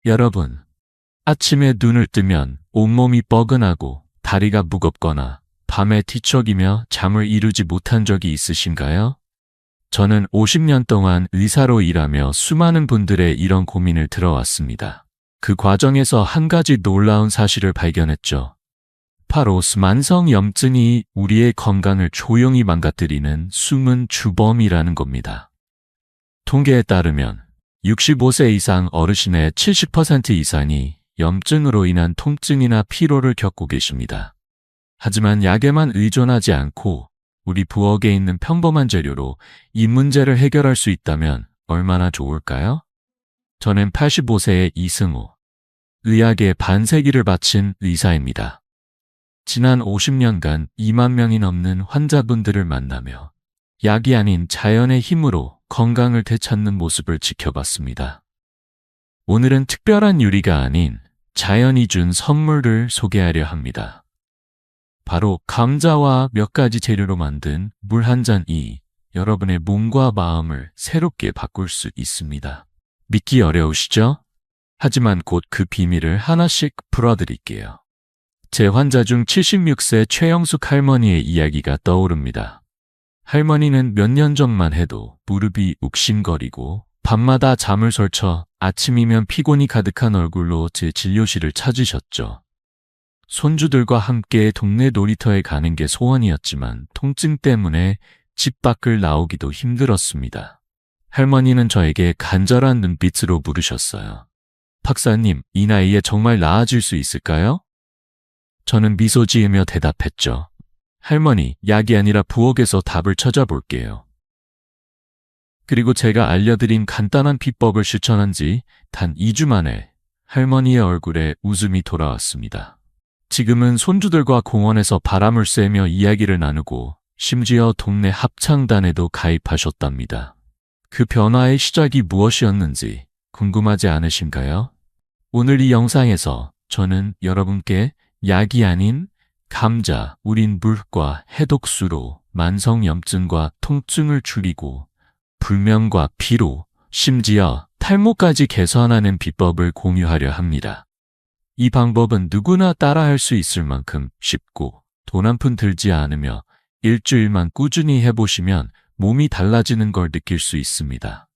여러분, 아침에 눈을 뜨면 온몸이 뻐근하고 다리가 무겁거나 밤에 뒤척이며 잠을 이루지 못한 적이 있으신가요? 저는 50년 동안 의사로 일하며 수많은 분들의 이런 고민을 들어왔습니다. 그 과정에서 한 가지 놀라운 사실을 발견했죠. 바로 만성염증이 우리의 건강을 조용히 망가뜨리는 숨은 주범이라는 겁니다. 통계에 따르면 65세 이상 어르신의 70% 이상이 염증으로 인한 통증이나 피로를 겪고 계십니다. 하지만 약에만 의존하지 않고 우리 부엌에 있는 평범한 재료로 이 문제를 해결할 수 있다면 얼마나 좋을까요? 저는 85세의 이승우, 의학에 반세기를 바친 의사입니다. 지난 50년간 2만 명이 넘는 환자분들을 만나며 약이 아닌 자연의 힘으로 건강을 되찾는 모습을 지켜봤습니다. 오늘은 특별한 요리가 아닌 자연이 준 선물을 소개하려 합니다. 바로 감자와 몇 가지 재료로 만든 물 한 잔이 여러분의 몸과 마음을 새롭게 바꿀 수 있습니다. 믿기 어려우시죠? 하지만 곧 그 비밀을 하나씩 풀어드릴게요. 제 환자 중 76세 최영숙 할머니의 이야기가 떠오릅니다. 할머니는 몇 년 전만 해도 무릎이 욱신거리고 밤마다 잠을 설쳐 아침이면 피곤이 가득한 얼굴로 제 진료실을 찾으셨죠. 손주들과 함께 동네 놀이터에 가는 게 소원이었지만 통증 때문에 집 밖을 나오기도 힘들었습니다. 할머니는 저에게 간절한 눈빛으로 물으셨어요. 박사님, 이 나이에 정말 나아질 수 있을까요? 저는 미소 지으며 대답했죠. 할머니, 약이 아니라 부엌에서 답을 찾아볼게요. 그리고 제가 알려드린 간단한 비법을 실천한 지 단 2주 만에 할머니의 얼굴에 웃음이 돌아왔습니다. 지금은 손주들과 공원에서 바람을 쐬며 이야기를 나누고 심지어 동네 합창단에도 가입하셨답니다. 그 변화의 시작이 무엇이었는지 궁금하지 않으신가요? 오늘 이 영상에서 저는 여러분께 약이 아닌 감자, 우린 물과 해독수로 만성염증과 통증을 줄이고 불면과 피로, 심지어 탈모까지 개선하는 비법을 공유하려 합니다. 이 방법은 누구나 따라할 수 있을 만큼 쉽고 돈 한 푼 들지 않으며 일주일만 꾸준히 해보시면 몸이 달라지는 걸 느낄 수 있습니다.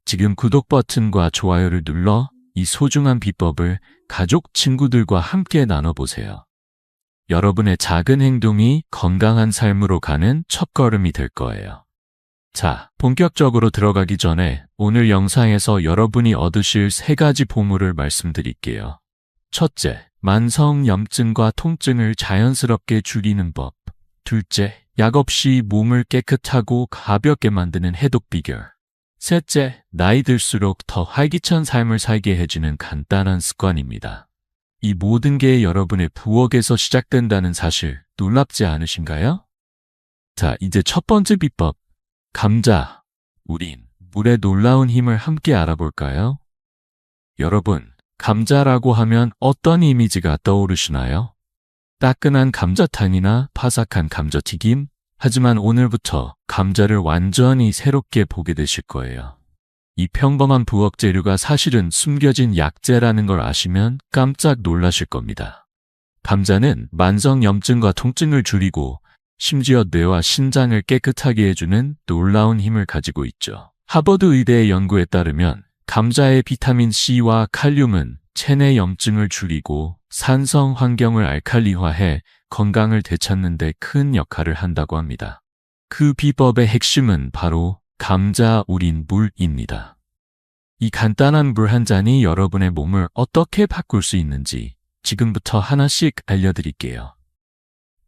지금 구독 버튼과 좋아요를 눌러 이 소중한 비법을 가족, 친구들과 함께 나눠보세요. 여러분의 작은 행동이 건강한 삶으로 가는 첫걸음이 될 거예요. 자, 본격적으로 들어가기 전에 오늘 영상에서 여러분이 얻으실 3가지 보물을 말씀드릴게요. 첫째, 만성염증과 통증을 자연스럽게 줄이는 법. 둘째, 약 없이 몸을 깨끗하고 가볍게 만드는 해독 비결. 셋째, 나이 들수록 더 활기찬 삶을 살게 해주는 간단한 습관입니다. 이 모든 게 여러분의 부엌에서 시작된다는 사실 놀랍지 않으신가요? 자, 이제 첫 번째 비법. 감자, 우린 물의 놀라운 힘을 함께 알아볼까요? 여러분, 감자라고 하면 어떤 이미지가 떠오르시나요? 따끈한 감자탕이나 바삭한 감자튀김? 하지만 오늘부터 감자를 완전히 새롭게 보게 되실 거예요. 이 평범한 부엌 재료가 사실은 숨겨진 약재라는 걸 아시면 깜짝 놀라실 겁니다. 감자는 만성염증과 통증을 줄이고 심지어 뇌와 신장을 깨끗하게 해주는 놀라운 힘을 가지고 있죠. 하버드 의대의 연구에 따르면 감자의 비타민 C와 칼륨은 체내 염증을 줄이고 산성 환경을 알칼리화해 건강을 되찾는 데 큰 역할을 한다고 합니다. 그 비법의 핵심은 바로 감자 우린 물입니다. 이 간단한 물 한 잔이 여러분의 몸을 어떻게 바꿀 수 있는지 지금부터 하나씩 알려드릴게요.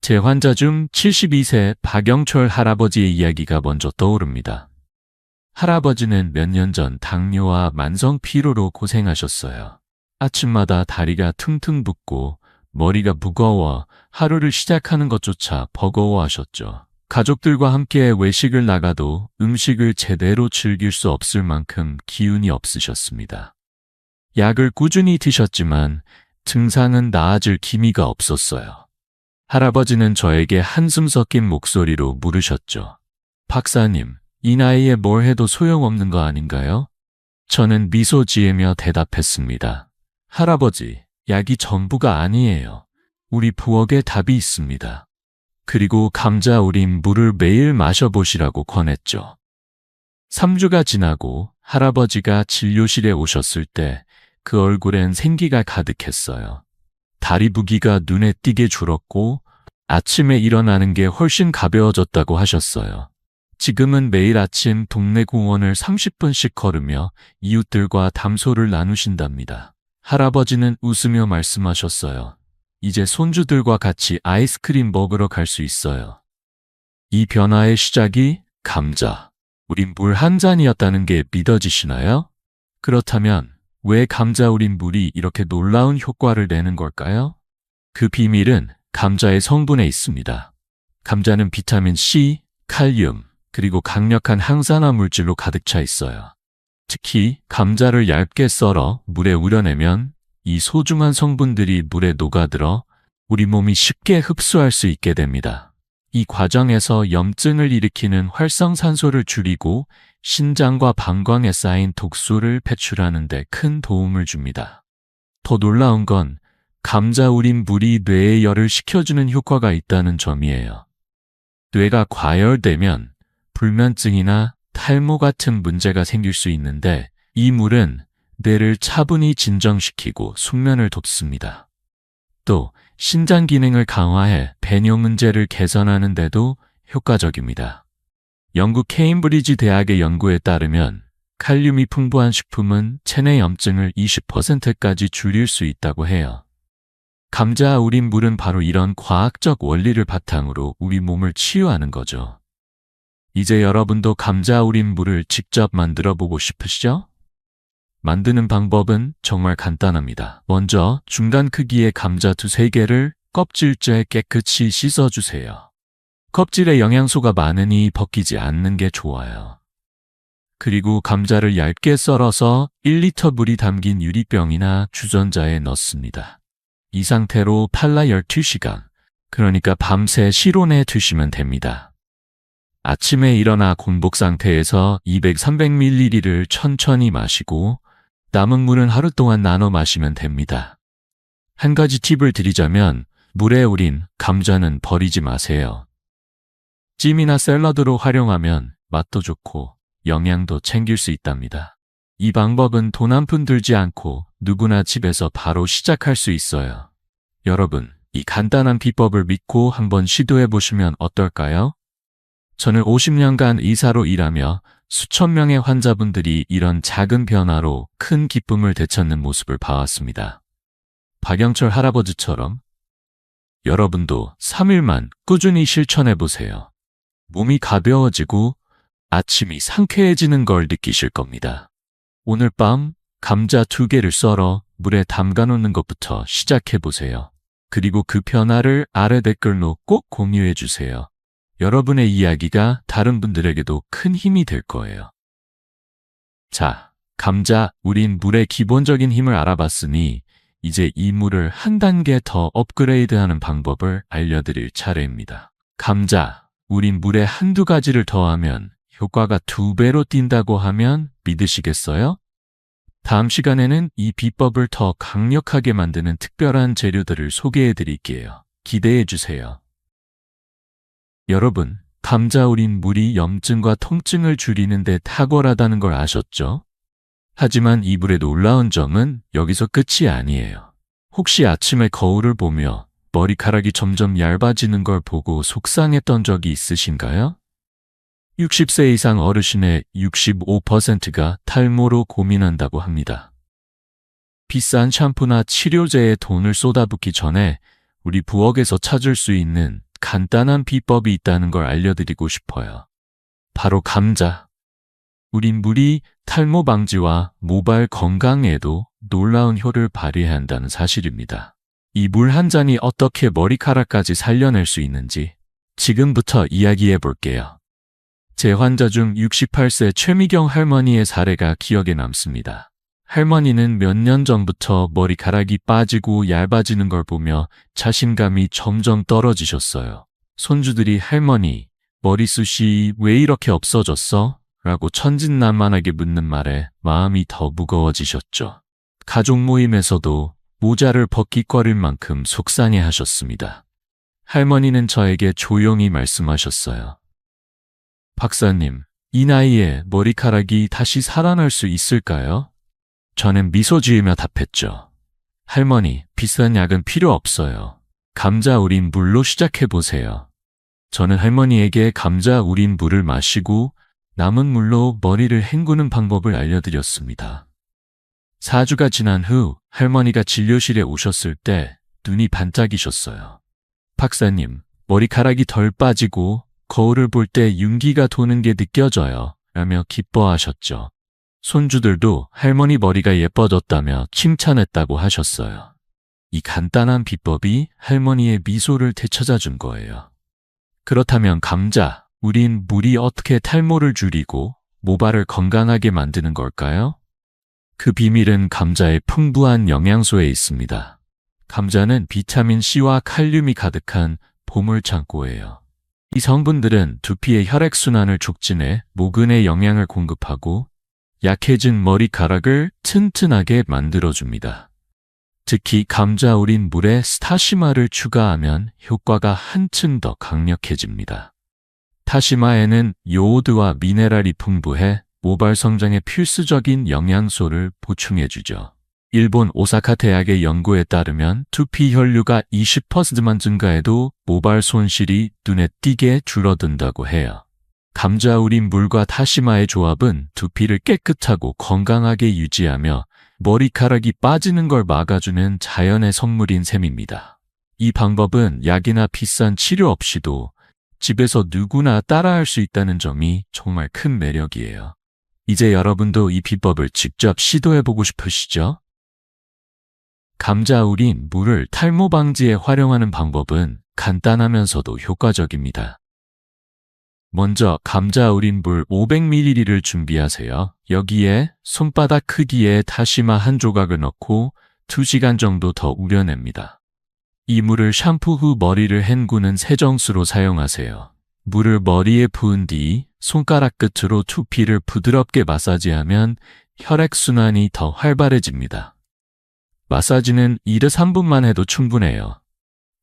제 환자 중 72세 박영철 할아버지의 이야기가 먼저 떠오릅니다. 할아버지는 몇 년 전 당뇨와 만성 피로로 고생하셨어요. 아침마다 다리가 퉁퉁 붓고 머리가 무거워 하루를 시작하는 것조차 버거워하셨죠. 가족들과 함께 외식을 나가도 음식을 제대로 즐길 수 없을 만큼 기운이 없으셨습니다. 약을 꾸준히 드셨지만 증상은 나아질 기미가 없었어요. 할아버지는 저에게 한숨 섞인 목소리로 물으셨죠. 박사님, 이 나이에 뭘 해도 소용없는 거 아닌가요? 저는 미소 지으며 대답했습니다. 할아버지, 약이 전부가 아니에요. 우리 부엌에 답이 있습니다. 그리고 감자 우린 물을 매일 마셔보시라고 권했죠. 3주가 지나고 할아버지가 진료실에 오셨을 때 그 얼굴엔 생기가 가득했어요. 다리 부기가 눈에 띄게 줄었고 아침에 일어나는 게 훨씬 가벼워졌다고 하셨어요. 지금은 매일 아침 동네 공원을 30분씩 걸으며 이웃들과 담소를 나누신답니다. 할아버지는 웃으며 말씀하셨어요. 이제 손주들과 같이 아이스크림 먹으러 갈 수 있어요. 이 변화의 시작이 감자, 우린 물 한 잔이었다는 게 믿어지시나요? 그렇다면 왜 감자 우린 물이 이렇게 놀라운 효과를 내는 걸까요? 그 비밀은 감자의 성분에 있습니다. 감자는 비타민 C, 칼륨, 그리고 강력한 항산화 물질로 가득 차 있어요. 특히 감자를 얇게 썰어 물에 우려내면 이 소중한 성분들이 물에 녹아들어 우리 몸이 쉽게 흡수할 수 있게 됩니다. 이 과정에서 염증을 일으키는 활성산소를 줄이고 신장과 방광에 쌓인 독소를 배출하는 데 큰 도움을 줍니다. 더 놀라운 건 감자 우린 물이 뇌에 열을 식혀주는 효과가 있다는 점이에요. 뇌가 과열되면 불면증이나 탈모 같은 문제가 생길 수 있는데 이 물은 뇌를 차분히 진정시키고 숙면을 돕습니다. 또 신장 기능을 강화해 배뇨 문제를 개선하는 데도 효과적입니다. 영국 케임브리지 대학의 연구에 따르면 칼륨이 풍부한 식품은 체내 염증을 20%까지 줄일 수 있다고 해요. 감자 우린 물은 바로 이런 과학적 원리를 바탕으로 우리 몸을 치유하는 거죠. 이제 여러분도 감자 우린 물을 직접 만들어 보고 싶으시죠? 만드는 방법은 정말 간단합니다. 먼저 중간 크기의 감자 2~3개를 껍질째 깨끗이 씻어주세요. 껍질에 영양소가 많으니 벗기지 않는 게 좋아요. 그리고 감자를 얇게 썰어서 1리터 물이 담긴 유리병이나 주전자에 넣습니다. 이 상태로 팔라 12시간, 그러니까 밤새 실온에 두시면 됩니다. 아침에 일어나 공복 상태에서 200~300ml를 천천히 마시고 남은 물은 하루 동안 나눠 마시면 됩니다. 한 가지 팁을 드리자면 물에 우린 감자는 버리지 마세요. 찜이나 샐러드로 활용하면 맛도 좋고 영양도 챙길 수 있답니다. 이 방법은 돈 한 푼 들지 않고 누구나 집에서 바로 시작할 수 있어요. 여러분, 이 간단한 비법을 믿고 한번 시도해 보시면 어떨까요? 저는 50년간 의사로 일하며 수천 명의 환자분들이 이런 작은 변화로 큰 기쁨을 되찾는 모습을 봐왔습니다. 박영철 할아버지처럼 여러분도 3일만 꾸준히 실천해 보세요. 몸이 가벼워지고 아침이 상쾌해지는 걸 느끼실 겁니다. 오늘 밤 감자 2개를 썰어 물에 담가 놓는 것부터 시작해 보세요. 그리고 그 변화를 아래 댓글로 꼭 공유해 주세요. 여러분의 이야기가 다른 분들에게도 큰 힘이 될 거예요. 자, 감자 우린 물의 기본적인 힘을 알아봤으니 이제 이 물을 한 단계 더 업그레이드하는 방법을 알려드릴 차례입니다. 감자 우린 물에 한두 가지를 더하면 효과가 2배로 뛴다고 하면 믿으시겠어요? 다음 시간에는 이 비법을 더 강력하게 만드는 특별한 재료들을 소개해 드릴게요. 기대해 주세요. 여러분, 감자 우린 물이 염증과 통증을 줄이는 데 탁월하다는 걸 아셨죠? 하지만 이 물의 놀라운 점은 여기서 끝이 아니에요. 혹시 아침에 거울을 보며 머리카락이 점점 얇아지는 걸 보고 속상했던 적이 있으신가요? 60세 이상 어르신의 65%가 탈모로 고민한다고 합니다. 비싼 샴푸나 치료제에 돈을 쏟아붓기 전에 우리 부엌에서 찾을 수 있는 간단한 비법이 있다는 걸 알려드리고 싶어요. 바로 감자. 우린 물이 탈모 방지와 모발 건강에도 놀라운 효를 발휘한다는 사실입니다. 이 물 한 잔이 어떻게 머리카락까지 살려낼 수 있는지 지금부터 이야기해 볼게요. 제 환자 중 68세 최미경 할머니의 사례가 기억에 남습니다. 할머니는 몇 년 전부터 머리카락이 빠지고 얇아지는 걸 보며 자신감이 점점 떨어지셨어요. 손주들이 할머니, 머리숱이 왜 이렇게 없어졌어? 라고 천진난만하게 묻는 말에 마음이 더 무거워지셨죠. 가족 모임에서도 모자를 벗깃거릴 만큼 속상해 하셨습니다. 할머니는 저에게 조용히 말씀하셨어요. 박사님, 이 나이에 머리카락이 다시 살아날 수 있을까요? 저는 미소 지으며 답했죠. 할머니, 비싼 약은 필요 없어요. 감자 우린 물로 시작해보세요. 저는 할머니에게 감자 우린 물을 마시고 남은 물로 머리를 헹구는 방법을 알려드렸습니다. 4주가 지난 후 할머니가 진료실에 오셨을 때 눈이 반짝이셨어요. 박사님, 머리카락이 덜 빠지고 거울을 볼 때 윤기가 도는 게 느껴져요. 라며 기뻐하셨죠. 손주들도 할머니 머리가 예뻐졌다며 칭찬했다고 하셨어요. 이 간단한 비법이 할머니의 미소를 되찾아준 거예요. 그렇다면 감자, 우린 물이 어떻게 탈모를 줄이고 모발을 건강하게 만드는 걸까요? 그 비밀은 감자의 풍부한 영양소에 있습니다. 감자는 비타민 C와 칼륨이 가득한 보물창고예요. 이 성분들은 두피의 혈액순환을 촉진해 모근에 영양을 공급하고 약해진 머리카락을 튼튼하게 만들어줍니다. 특히 감자 우린 물에 타시마를 추가하면 효과가 한층 더 강력해집니다. 타시마에는 요오드와 미네랄이 풍부해 모발 성장에 필수적인 영양소를 보충해주죠. 일본 오사카 대학의 연구에 따르면 두피 혈류가 20%만 증가해도 모발 손실이 눈에 띄게 줄어든다고 해요. 감자 우린 물과 타시마의 조합은 두피를 깨끗하고 건강하게 유지하며 머리카락이 빠지는 걸 막아주는 자연의 선물인 셈입니다. 이 방법은 약이나 비싼 치료 없이도 집에서 누구나 따라할 수 있다는 점이 정말 큰 매력이에요. 이제 여러분도 이 비법을 직접 시도해보고 싶으시죠? 감자 우린 물을 탈모 방지에 활용하는 방법은 간단하면서도 효과적입니다. 먼저 감자 우린 물 500ml를 준비하세요. 여기에 손바닥 크기의 타시마 한 조각을 넣고 2시간 정도 더 우려냅니다. 이 물을 샴푸 후 머리를 헹구는 세정수로 사용하세요. 물을 머리에 부은 뒤 손가락 끝으로 두피를 부드럽게 마사지하면 혈액순환이 더 활발해집니다. 마사지는 2至 3분만 해도 충분해요.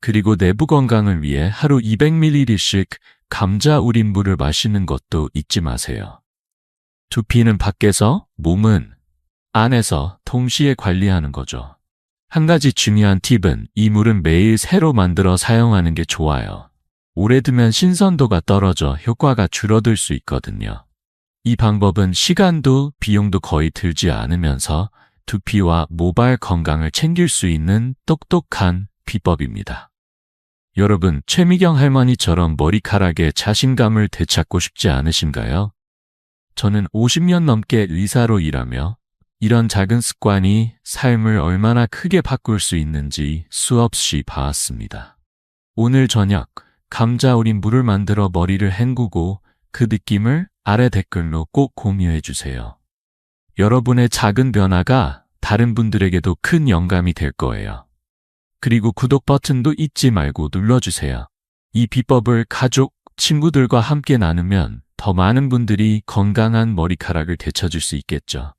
그리고 내부 건강을 위해 하루 200ml씩 감자 우린 물을 마시는 것도 잊지 마세요. 두피는 밖에서, 몸은 안에서 동시에 관리하는 거죠. 한 가지 중요한 팁은 이 물은 매일 새로 만들어 사용하는 게 좋아요. 오래 두면 신선도가 떨어져 효과가 줄어들 수 있거든요. 이 방법은 시간도 비용도 거의 들지 않으면서 두피와 모발 건강을 챙길 수 있는 똑똑한 비법입니다. 여러분, 최미경 할머니처럼 머리카락에 자신감을 되찾고 싶지 않으신가요? 저는 50년 넘게 의사로 일하며 이런 작은 습관이 삶을 얼마나 크게 바꿀 수 있는지 수없이 봐왔습니다. 오늘 저녁 감자 우린 물을 만들어 머리를 헹구고 그 느낌을 아래 댓글로 꼭 공유해 주세요. 여러분의 작은 변화가 다른 분들에게도 큰 영감이 될 거예요. 그리고 구독 버튼도 잊지 말고 눌러주세요. 이 비법을 가족, 친구들과 함께 나누면 더 많은 분들이 건강한 머리카락을 되찾을 수 있겠죠.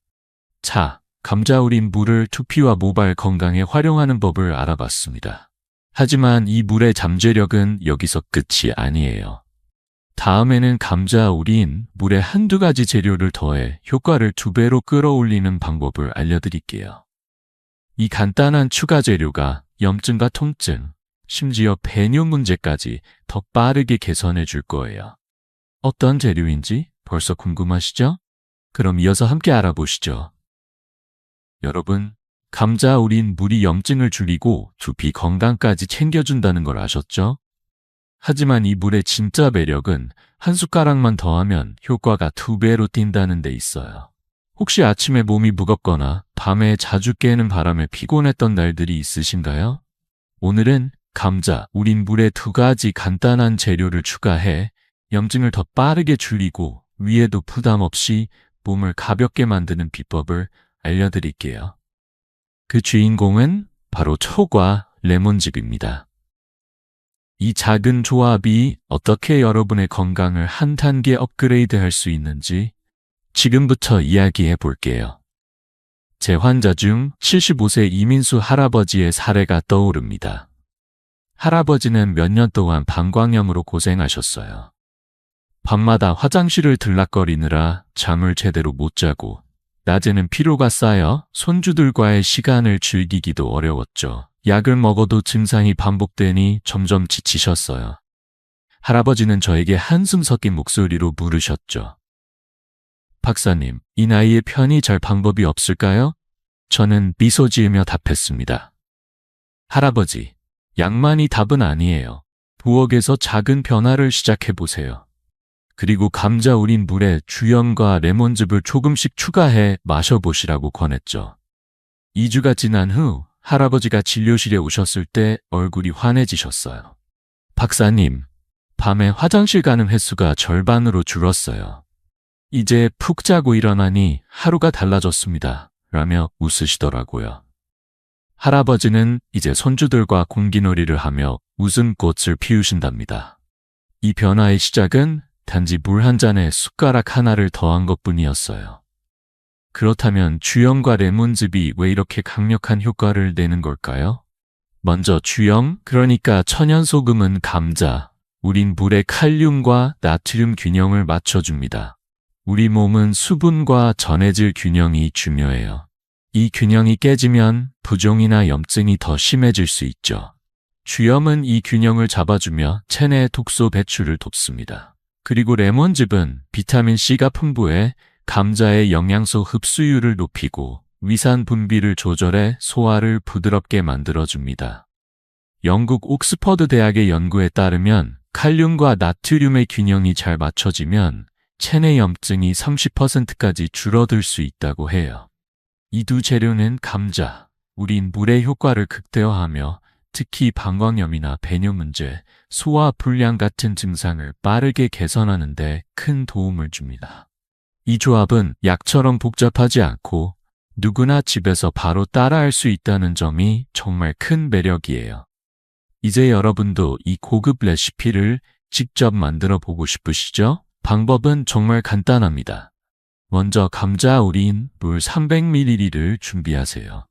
자, 감자 우린 물을 두피와 모발 건강에 활용하는 법을 알아봤습니다. 하지만 이 물의 잠재력은 여기서 끝이 아니에요. 다음에는 감자 우린 물에 한두 가지 재료를 더해 효과를 2배로 끌어올리는 방법을 알려드릴게요. 이 간단한 추가 재료가 염증과 통증, 심지어 배뇨 문제까지 더 빠르게 개선해 줄 거예요. 어떤 재료인지 벌써 궁금하시죠? 그럼 이어서 함께 알아보시죠. 여러분, 감자 우린 물이 염증을 줄이고 두피 건강까지 챙겨준다는 걸 아셨죠? 하지만 이 물의 진짜 매력은 한 숟가락만 더하면 효과가 2배로 뛴다는 데 있어요. 혹시 아침에 몸이 무겁거나 밤에 자주 깨는 바람에 피곤했던 날들이 있으신가요? 오늘은 감자 우린 물에 2가지 간단한 재료를 추가해 염증을 더 빠르게 줄이고 위에도 부담 없이 몸을 가볍게 만드는 비법을 알려드릴게요. 그 주인공은 바로 초과 레몬즙입니다. 이 작은 조합이 어떻게 여러분의 건강을 한 단계 업그레이드 할 수 있는지 지금부터 이야기해 볼게요. 제 환자 중 75세 이민수 할아버지의 사례가 떠오릅니다. 할아버지는 몇 년 동안 방광염으로 고생하셨어요. 밤마다 화장실을 들락거리느라 잠을 제대로 못 자고 낮에는 피로가 쌓여 손주들과의 시간을 즐기기도 어려웠죠. 약을 먹어도 증상이 반복되니 점점 지치셨어요. 할아버지는 저에게 한숨 섞인 목소리로 물으셨죠. 박사님, 이 나이에 편히 잘 방법이 없을까요? 저는 미소 지으며 답했습니다. 할아버지, 약만이 답은 아니에요. 부엌에서 작은 변화를 시작해보세요. 그리고 감자 우린 물에 주염과 레몬즙을 조금씩 추가해 마셔보시라고 권했죠. 2주가 지난 후 할아버지가 진료실에 오셨을 때 얼굴이 환해지셨어요. 박사님, 밤에 화장실 가는 횟수가 절반으로 줄었어요. 이제 푹 자고 일어나니 하루가 달라졌습니다. 라며 웃으시더라고요. 할아버지는 이제 손주들과 공기놀이를 하며 웃음꽃을 피우신답니다. 이 변화의 시작은 단지 물 한 잔에 숟가락 하나를 더한 것뿐이었어요. 그렇다면 주염과 레몬즙이 왜 이렇게 강력한 효과를 내는 걸까요? 먼저 주염, 그러니까 천연소금은 감자, 우린 물의 칼륨과 나트륨 균형을 맞춰줍니다. 우리 몸은 수분과 전해질 균형이 중요해요. 이 균형이 깨지면 부종이나 염증이 더 심해질 수 있죠. 주염은 이 균형을 잡아주며 체내 독소 배출을 돕습니다. 그리고 레몬즙은 비타민C가 풍부해 감자의 영양소 흡수율을 높이고 위산 분비를 조절해 소화를 부드럽게 만들어줍니다. 영국 옥스퍼드 대학의 연구에 따르면 칼륨과 나트륨의 균형이 잘 맞춰지면 체내 염증이 30%까지 줄어들 수 있다고 해요. 이 두 재료는 감자, 우린 물의 효과를 극대화하며 특히 방광염이나 배뇨 문제, 소화 불량 같은 증상을 빠르게 개선하는 데 큰 도움을 줍니다. 이 조합은 약처럼 복잡하지 않고 누구나 집에서 바로 따라할 수 있다는 점이 정말 큰 매력이에요. 이제 여러분도 이 고급 레시피를 직접 만들어 보고 싶으시죠? 방법은 정말 간단합니다. 먼저 감자 우린 물 300ml를 준비하세요.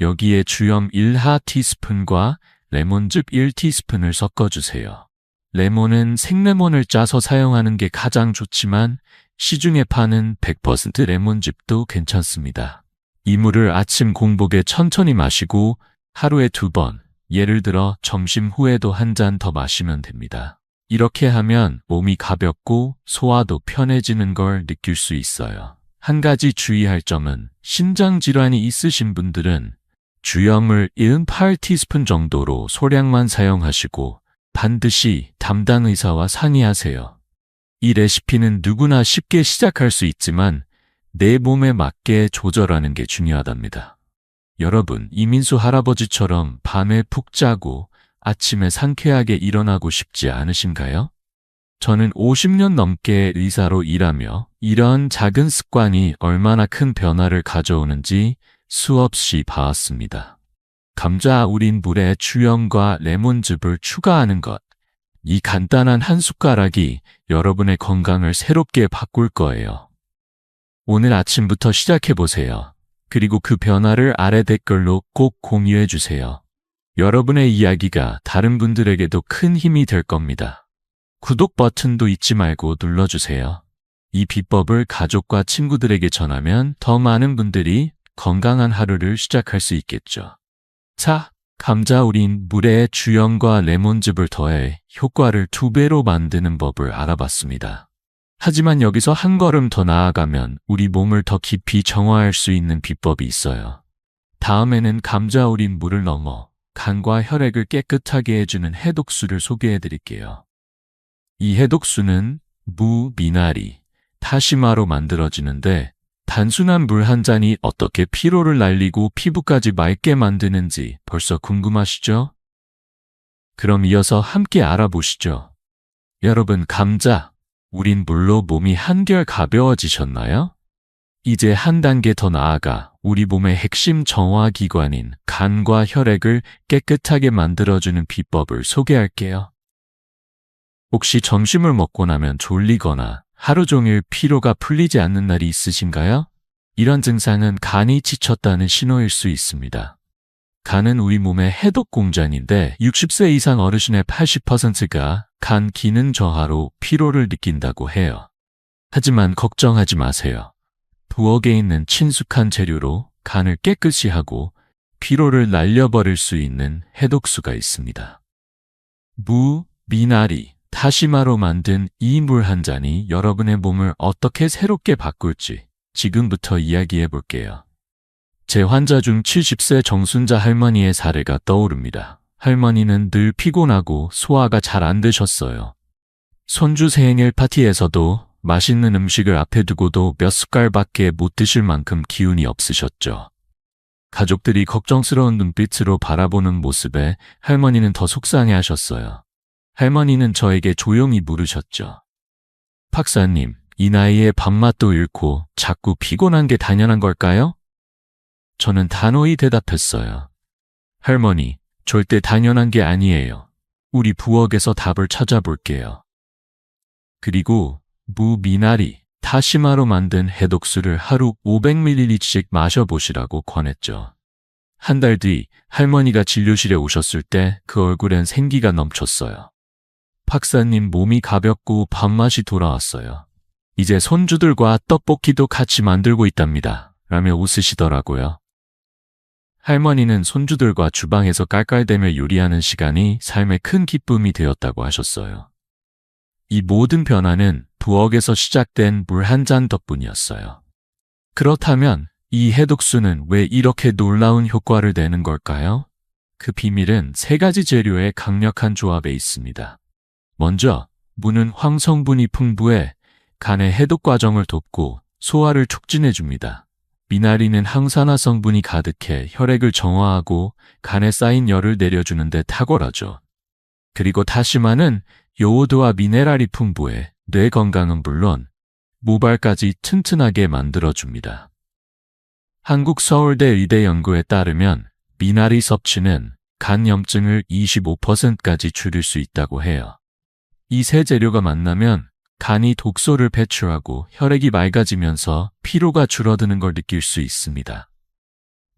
여기에 주염 1하-티스푼과 레몬즙 1티스푼을 섞어주세요. 레몬은 생레몬을 짜서 사용하는 게 가장 좋지만 시중에 파는 100% 레몬즙도 괜찮습니다. 이 물을 아침 공복에 천천히 마시고 하루에 2번, 예를 들어 점심 후에도 한 잔 더 마시면 됩니다. 이렇게 하면 몸이 가볍고 소화도 편해지는 걸 느낄 수 있어요. 한 가지 주의할 점은 신장 질환이 있으신 분들은 주염을 1-8티스푼 정도로 소량만 사용하시고 반드시 담당 의사와 상의하세요. 이 레시피는 누구나 쉽게 시작할 수 있지만 내 몸에 맞게 조절하는 게 중요하답니다. 여러분, 이민수 할아버지처럼 밤에 푹 자고 아침에 상쾌하게 일어나고 싶지 않으신가요? 저는 50년 넘게 의사로 일하며 이런 작은 습관이 얼마나 큰 변화를 가져오는지 수없이 봐왔습니다. 감자 우린 물에 주염과 레몬즙을 추가하는 것. 이 간단한 한 숟가락이 여러분의 건강을 새롭게 바꿀 거예요. 오늘 아침부터 시작해보세요. 그리고 그 변화를 아래 댓글로 꼭 공유해주세요. 여러분의 이야기가 다른 분들에게도 큰 힘이 될 겁니다. 구독 버튼도 잊지 말고 눌러주세요. 이 비법을 가족과 친구들에게 전하면 더 많은 분들이 건강한 하루를 시작할 수 있겠죠. 자, 감자 우린 물에 주염과 레몬즙을 더해 효과를 2배로 만드는 법을 알아봤습니다. 하지만 여기서 한 걸음 더 나아가면 우리 몸을 더 깊이 정화할 수 있는 비법이 있어요. 다음에는 감자 우린 물을 넘어 간과 혈액을 깨끗하게 해주는 해독수를 소개해 드릴게요. 이 해독수는 무, 미나리, 타시마로 만들어지는데 단순한 물 한 잔이 어떻게 피로를 날리고 피부까지 맑게 만드는지 벌써 궁금하시죠? 그럼 이어서 함께 알아보시죠. 여러분, 감자, 우린 물로 몸이 한결 가벼워지셨나요? 이제 한 단계 더 나아가 우리 몸의 핵심 정화기관인 간과 혈액을 깨끗하게 만들어주는 비법을 소개할게요. 혹시 점심을 먹고 나면 졸리거나 하루 종일 피로가 풀리지 않는 날이 있으신가요? 이런 증상은 간이 지쳤다는 신호일 수 있습니다. 간은 우리 몸의 해독 공장인데 60세 이상 어르신의 80%가 간 기능 저하로 피로를 느낀다고 해요. 하지만 걱정하지 마세요. 부엌에 있는 친숙한 재료로 간을 깨끗이 하고 피로를 날려버릴 수 있는 해독수가 있습니다. 무, 미나리, 다시마로 만든 이 물 한 잔이 여러분의 몸을 어떻게 새롭게 바꿀지 지금부터 이야기해 볼게요. 제 환자 중 70세 정순자 할머니의 사례가 떠오릅니다. 할머니는 늘 피곤하고 소화가 잘 안 되셨어요. 손주 생일 파티에서도 맛있는 음식을 앞에 두고도 몇 숟갈밖에 못 드실 만큼 기운이 없으셨죠. 가족들이 걱정스러운 눈빛으로 바라보는 모습에 할머니는 더 속상해하셨어요. 할머니는 저에게 조용히 물으셨죠. 박사님, 이 나이에 밥맛도 잃고 자꾸 피곤한 게 당연한 걸까요? 저는 단호히 대답했어요. 할머니, 절대 당연한 게 아니에요. 우리 부엌에서 답을 찾아볼게요. 그리고 무, 미나리, 다시마로 만든 해독수를 하루 500ml씩 마셔보시라고 권했죠. 한 달 뒤 할머니가 진료실에 오셨을 때 그 얼굴엔 생기가 넘쳤어요. 박사님, 몸이 가볍고 밥맛이 돌아왔어요. 이제 손주들과 떡볶이도 같이 만들고 있답니다. 라며 웃으시더라고요. 할머니는 손주들과 주방에서 깔깔대며 요리하는 시간이 삶의 큰 기쁨이 되었다고 하셨어요. 이 모든 변화는 부엌에서 시작된 물 한 잔 덕분이었어요. 그렇다면 이 해독수는 왜 이렇게 놀라운 효과를 내는 걸까요? 그 비밀은 세 가지 재료의 강력한 조합에 있습니다. 먼저, 무는 황성분이 풍부해 간의 해독 과정을 돕고 소화를 촉진해줍니다. 미나리는 항산화 성분이 가득해 혈액을 정화하고 간에 쌓인 열을 내려주는 데 탁월하죠. 그리고 다시마는 요오드와 미네랄이 풍부해 뇌 건강은 물론 모발까지 튼튼하게 만들어줍니다. 한국 서울대 의대 연구에 따르면 미나리 섭취는 간 염증을 25%까지 줄일 수 있다고 해요. 이 세 재료가 만나면 간이 독소를 배출하고 혈액이 맑아지면서 피로가 줄어드는 걸 느낄 수 있습니다.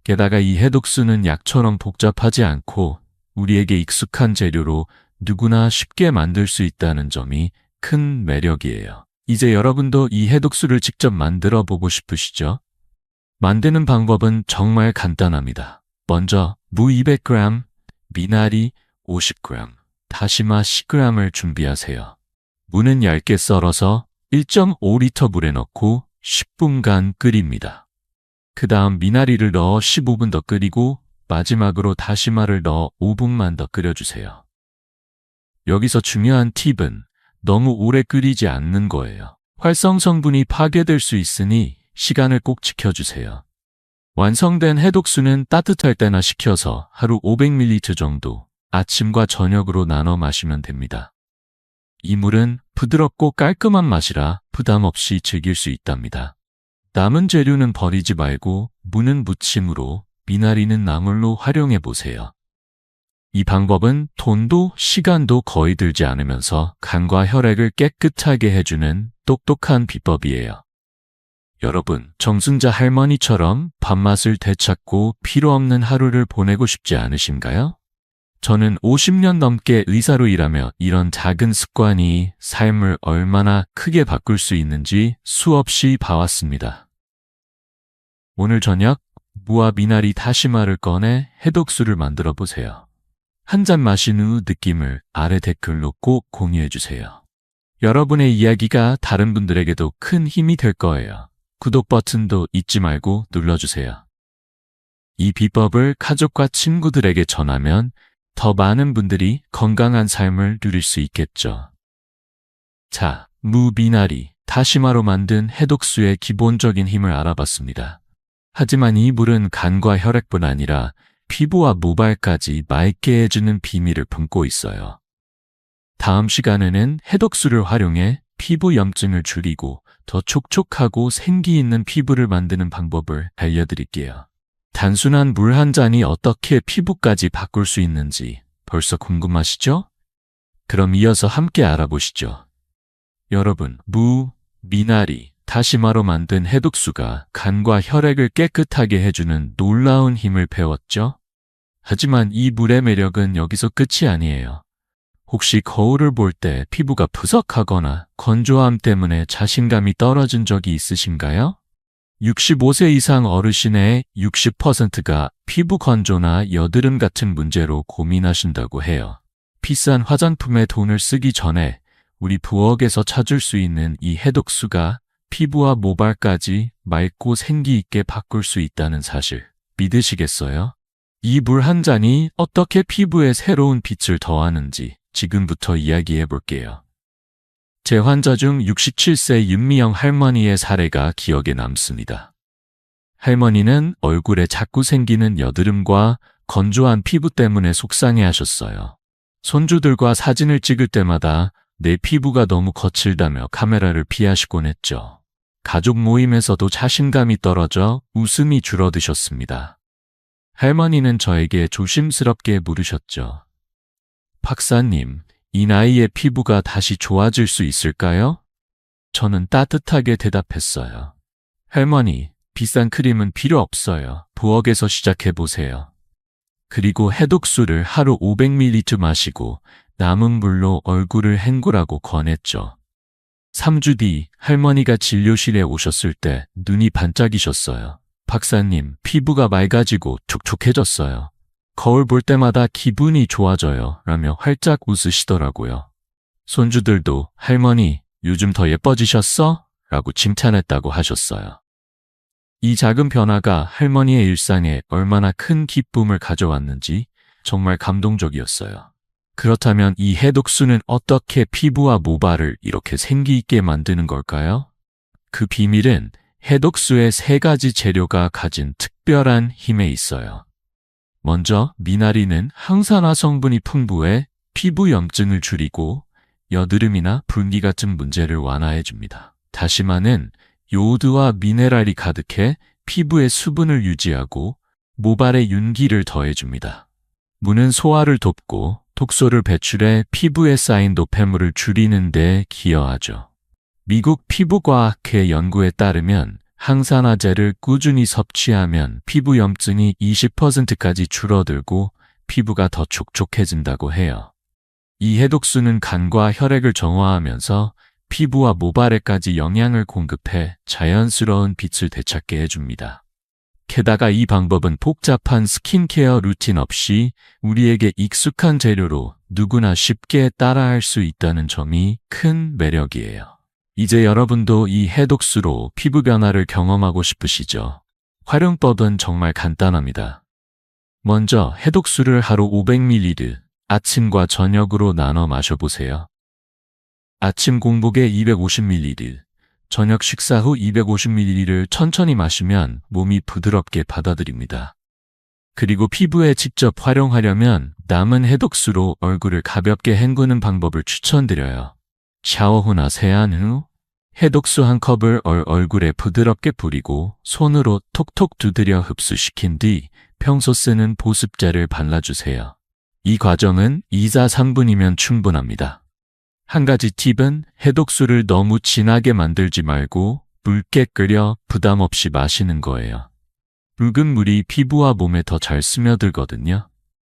게다가 이 해독수는 약처럼 복잡하지 않고 우리에게 익숙한 재료로 누구나 쉽게 만들 수 있다는 점이 큰 매력이에요. 이제 여러분도 이 해독수를 직접 만들어 보고 싶으시죠? 만드는 방법은 정말 간단합니다. 먼저 무 200g, 미나리 50g, 다시마 10g을 준비하세요. 무는 얇게 썰어서 1.5리터 물에 넣고 10분간 끓입니다. 그 다음 미나리를 넣어 15분 더 끓이고 마지막으로 다시마를 넣어 5분만 더 끓여주세요. 여기서 중요한 팁은 너무 오래 끓이지 않는 거예요. 활성 성분이 파괴될 수 있으니 시간을 꼭 지켜주세요. 완성된 해독수는 따뜻할 때나 식혀서 하루 500ml 정도 아침과 저녁으로 나눠 마시면 됩니다. 이 물은 부드럽고 깔끔한 맛이라 부담 없이 즐길 수 있답니다. 남은 재료는 버리지 말고 무는 무침으로, 미나리는 나물로 활용해 보세요. 이 방법은 돈도 시간도 거의 들지 않으면서 간과 혈액을 깨끗하게 해주는 똑똑한 비법이에요. 여러분, 정순자 할머니처럼 밥맛을 되찾고 피로 없는 하루를 보내고 싶지 않으신가요? 저는 50년 넘게 의사로 일하며 이런 작은 습관이 삶을 얼마나 크게 바꿀 수 있는지 수없이 봐왔습니다. 오늘 저녁 무와 미나리 다시마를 꺼내 해독수를 만들어 보세요. 한 잔 마신 후 느낌을 아래 댓글로 꼭 공유해 주세요. 여러분의 이야기가 다른 분들에게도 큰 힘이 될 거예요. 구독 버튼도 잊지 말고 눌러주세요. 이 비법을 가족과 친구들에게 전하면 더 많은 분들이 건강한 삶을 누릴 수 있겠죠. 자, 무, 미나리, 다시마로 만든 해독수의 기본적인 힘을 알아봤습니다. 하지만 이 물은 간과 혈액뿐 아니라 피부와 모발까지 맑게 해주는 비밀을 품고 있어요. 다음 시간에는 해독수를 활용해 피부 염증을 줄이고 더 촉촉하고 생기 있는 피부를 만드는 방법을 알려드릴게요. 단순한 물 한 잔이 어떻게 피부까지 바꿀 수 있는지 벌써 궁금하시죠? 그럼 이어서 함께 알아보시죠. 여러분, 무, 미나리, 다시마로 만든 해독수가 간과 혈액을 깨끗하게 해주는 놀라운 힘을 배웠죠. 하지만 이 물의 매력은 여기서 끝이 아니에요. 혹시 거울을 볼 때 피부가 푸석하거나 건조함 때문에 자신감이 떨어진 적이 있으신가요? 65세 이상 어르신의 60%가 피부 건조나 여드름 같은 문제로 고민하신다고 해요. 비싼 화장품에 돈을 쓰기 전에 우리 부엌에서 찾을 수 있는 이 해독수가 피부와 모발까지 맑고 생기 있게 바꿀 수 있다는 사실 믿으시겠어요? 이 물 한 잔이 어떻게 피부에 새로운 빛을 더하는지 지금부터 이야기해 볼게요. 제 환자 중 67세 윤미영 할머니의 사례가 기억에 남습니다. 할머니는 얼굴에 자꾸 생기는 여드름과 건조한 피부 때문에 속상해 하셨어요. 손주들과 사진을 찍을 때마다 내 피부가 너무 거칠다며 카메라를 피하시곤 했죠. 가족 모임에서도 자신감이 떨어져 웃음이 줄어드셨습니다. 할머니는 저에게 조심스럽게 물으셨죠. 박사님, 이 나이에 피부가 다시 좋아질 수 있을까요? 저는 따뜻하게 대답했어요. 할머니, 비싼 크림은 필요 없어요. 부엌에서 시작해보세요. 그리고 해독수를 하루 500ml 마시고 남은 물로 얼굴을 헹구라고 권했죠. 3주 뒤 할머니가 진료실에 오셨을 때 눈이 반짝이셨어요. 박사님, 피부가 맑아지고 촉촉해졌어요. 거울 볼 때마다 기분이 좋아져요. 라며 활짝 웃으시더라고요. 손주들도 할머니, 요즘 더 예뻐지셨어? 라고 칭찬했다고 하셨어요. 이 작은 변화가 할머니의 일상에 얼마나 큰 기쁨을 가져왔는지 정말 감동적이었어요. 그렇다면 이 해독수는 어떻게 피부와 모발을 이렇게 생기 있게 만드는 걸까요? 그 비밀은 해독수의 3가지 재료가 가진 특별한 힘에 있어요. 먼저 미나리는 항산화 성분이 풍부해 피부 염증을 줄이고 여드름이나 붉기 같은 문제를 완화해줍니다. 다시마는 요오드와 미네랄이 가득해 피부의 수분을 유지하고 모발의 윤기를 더해줍니다. 무는 소화를 돕고 독소를 배출해 피부에 쌓인 노폐물을 줄이는 데 기여하죠. 미국 피부과학회 연구에 따르면 항산화제를 꾸준히 섭취하면 피부 염증이 20%까지 줄어들고 피부가 더 촉촉해진다고 해요. 이 해독수는 간과 혈액을 정화하면서 피부와 모발에까지 영양을 공급해 자연스러운 빛을 되찾게 해줍니다. 게다가 이 방법은 복잡한 스킨케어 루틴 없이 우리에게 익숙한 재료로 누구나 쉽게 따라할 수 있다는 점이 큰 매력이에요. 이제 여러분도 이 해독수로 피부 변화를 경험하고 싶으시죠? 활용법은 정말 간단합니다. 먼저 해독수를 하루 500ml, 아침과 저녁으로 나눠 마셔보세요. 아침 공복에 250ml, 저녁 식사 후 250ml를 천천히 마시면 몸이 부드럽게 받아들입니다. 그리고 피부에 직접 활용하려면 남은 해독수로 얼굴을 가볍게 헹구는 방법을 추천드려요. 샤워 후나 세안 후 해독수 한 컵을 얼굴에 부드럽게 뿌리고 손으로 톡톡 두드려 흡수시킨 뒤 평소 쓰는 보습제를 발라주세요. 이 과정은 2사 3분이면 충분합니다. 한 가지 팁은 해독수를 너무 진하게 만들지 말고 묽게 끓여 부담 없이 마시는 거예요. 묽은 물이 피부와 몸에 더 잘 스며들거든요.